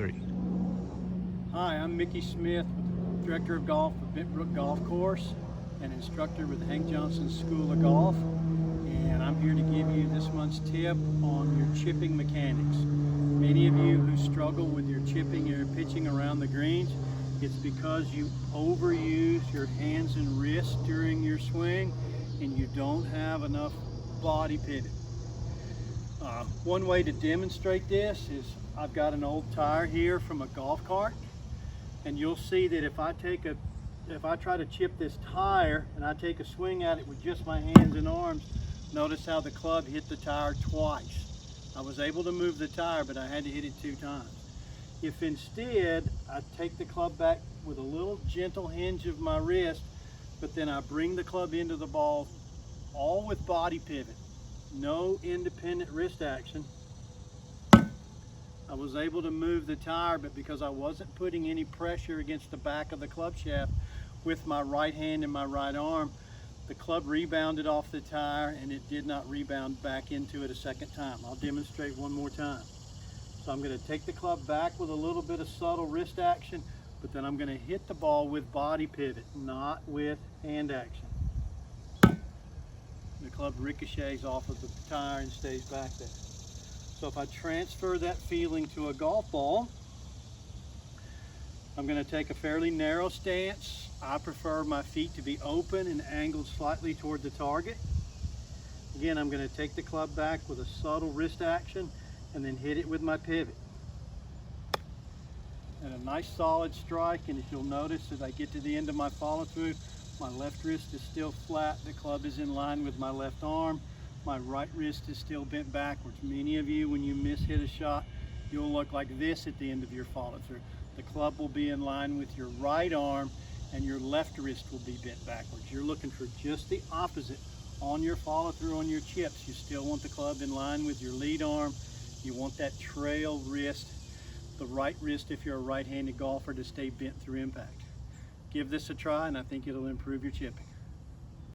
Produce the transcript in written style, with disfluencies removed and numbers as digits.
3. Hi, I'm Micky Smith, Director of Golf of Brook Golf Course and instructor with the Hank Johnson School of Golf. And I'm here to give you this month's tip on your chipping mechanics. Many of you who struggle with your chipping or pitching around the greens, it's because you overuse your hands and wrists during your swing and you don't have enough body pivot. One way to demonstrate this is I've got an old tire here from a golf cart, and you'll see that if I try to chip this tire and I take a swing at it with just my hands and arms, notice how the club hit the tire twice. I was able to move the tire, but I had to hit it 2 times. If instead I take the club back with a little gentle hinge of my wrist, but then I bring the club into the ball all with body pivot, no independent wrist action, I was able to move the tire, but because I wasn't putting any pressure against the back of the club shaft with my right hand and my right arm, the club rebounded off the tire and it did not rebound back into it a second time. I'll demonstrate one more time. So I'm going to take the club back with a little bit of subtle wrist action, but then I'm going to hit the ball with body pivot, not with hand action. The club ricochets off of the tire and stays back there. So if I transfer that feeling to a golf ball, I'm going to take a fairly narrow stance. I prefer my feet to be open and angled slightly toward the target. Again, I'm going to take the club back with a subtle wrist action and then hit it with my pivot. And a nice solid strike, and if you'll notice as I get to the end of my follow through, my left wrist is still flat, the club is in line with my left arm. My right wrist is still bent backwards. Many of you, when you hit a shot, you'll look like this at the end of your follow through. The club will be in line with your right arm and your left wrist will be bent backwards. You're looking for just the opposite on your follow through on your chips. You still want the club in line with your lead arm. You want that trail wrist, the right wrist if you're a right-handed golfer, to stay bent through impact. Give this a try and I think it'll improve your chipping.